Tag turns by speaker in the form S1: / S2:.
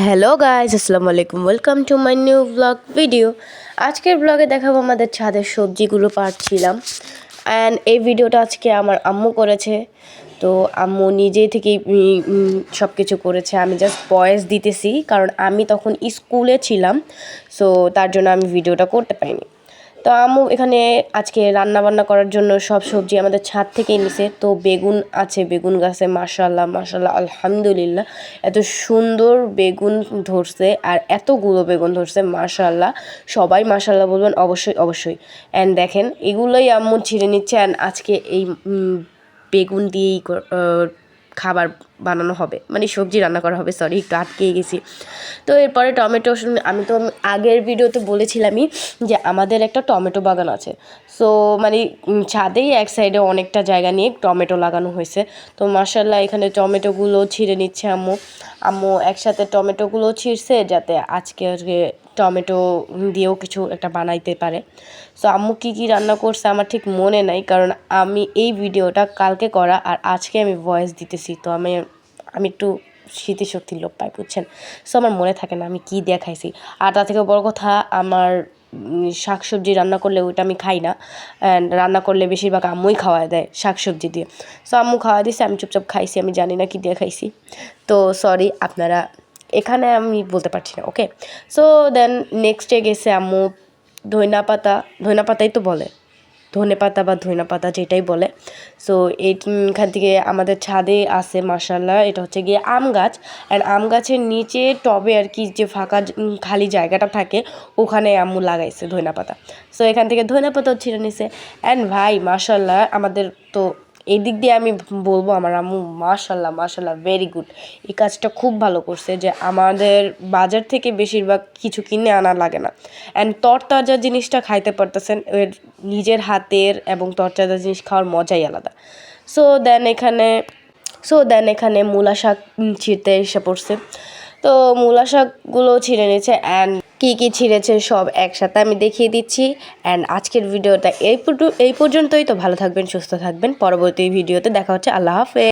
S1: Hello guys, আসসালামু আলাইকুম। Welcome to my new blog video. আজকের ব্লগে দেখাবো আমাদের ছাদের সবজিগুলো পাড়ছিলাম। অ্যান্ড এই ভিডিওটা আজকে আমার আম্মু করেছে। তো আম্মু নিজে থেকেই সব কিছু করেছে, আমি জাস্ট ভয়েস দিতেছি কারণ আমি তখন স্কুলে ছিলাম। সো তার জন্য আমি ভিডিওটা করতে পারিনি। তো আম্মু এখানে আজকে রান্না বান্না করার জন্য সব সবজি আমাদের ছাদ থেকেই নিছে। তো বেগুন আছে, বেগুন গাছে মাশাল্লাহ মাশাল্লাহ আলহামদুলিল্লাহ এত সুন্দর বেগুন ধরছে, আর এতগুলো বেগুন ধরছে মাশাল্লাহ। সবাই মাশাল্লাহ বলবেন, অবশ্যই অবশ্যই। অ্যান্ড দেখেন এগুলোই আম্মু ছিঁড়ে নিচ্ছে, অ্যান্ড আজকে এই বেগুন দিয়েই খাবার বানানো হবে, মানে সবজি রান্না করা হবে। সরি, একটু আটকে গেছি। তো এরপরে টমেটো, আমি তো আগের ভিডিওতে বলেছিলামই যে আমাদের একটা টমেটো বাগান আছে। সো মানে ছাদেই এক সাইডে অনেকটা জায়গা নিয়ে টমেটো লাগানো হয়েছে। তো মাশাল্লাহ এখানে টমেটোগুলো ছিঁড়ে নিচ্ছে আম্মু। আম্মু একসাথে টমেটোগুলো ছিঁড়ছে যাতে আজকে টমেটো দিয়েও কিছু একটা বানাইতে পারে। সো আম্মু কী কী রান্না করছে আমার ঠিক মনে নাই, কারণ আমি এই ভিডিওটা কালকে করা আর আজকে আমি ভয়েস দিতেছি। তো আমি একটু স্মৃতিশক্তির লোপ পাই, বুঝছেন। সো আমার মনে থাকে না আমি কী দিয়ে খাইছি। আর তার থেকে বড় কথা, আমার শাক সবজি রান্না করলে ওইটা আমি খাই না। অ্যান্ড রান্না করলে বেশিরভাগ আম্মুই খাওয়া দেয় শাক সবজি দিয়ে। সো আম্মু খাওয়া দিয়েছে, আমি চুপচাপ খাইছি, আমি জানি না কী দিয়ে খাইছি। তো সরি, আপনারা এখানে আমি বলতে পারছি না, ওকে। সো দেন নেক্সটে গেছে আম্মু ধইনা পাতাই তো বলে, ধনে পাতা বা ধইনা পাতা যেটাই বলে। সো এইখান থেকে আমাদের ছাদে আছে মাশাল্লাহ, এটা হচ্ছে গিয়ে আম গাছ। অ্যান্ড আম গাছের নিচে টবে আর কি যে ফাঁকা খালি জায়গাটা থাকে, ওখানে আম্মু লাগাইছে ধইনা পাতা। সো এখান থেকে ধইনা পাতাও ছিঁড়ে নিছে। অ্যান্ড ভাই মাশাল্লাহ আমাদের তো এই দিক দিয়ে আমি বলবো আমার আম্মু মাশাল্লাহ মাশাল্লাহ ভেরি গুড। এই কাজটা খুব ভালো করছে যে আমাদের বাজার থেকে বেশিরভাগ কিছু কিনে আনা লাগে না। অ্যান্ড তরতাজা জিনিসটা খাইতে পারতেছেন, এর নিজের হাতের এবং তরতাজা জিনিস খাওয়ার মজাই আলাদা। সো দেন এখানে মূলা শাক ছিঁড়তে এসে পড়ছে। তো মূলা শাকগুলো ছিঁড়ে নিয়েছে, অ্যান্ড কী কী ছিঁড়েছে সব একসাথে আমি দেখিয়ে দিচ্ছি। অ্যান্ড আজকের ভিডিওটা এই পর্যন্তই। তো ভালো থাকবেন, সুস্থ থাকবেন, পরবর্তী ভিডিওতে দেখা হচ্ছে। আল্লাহ হাফেজ।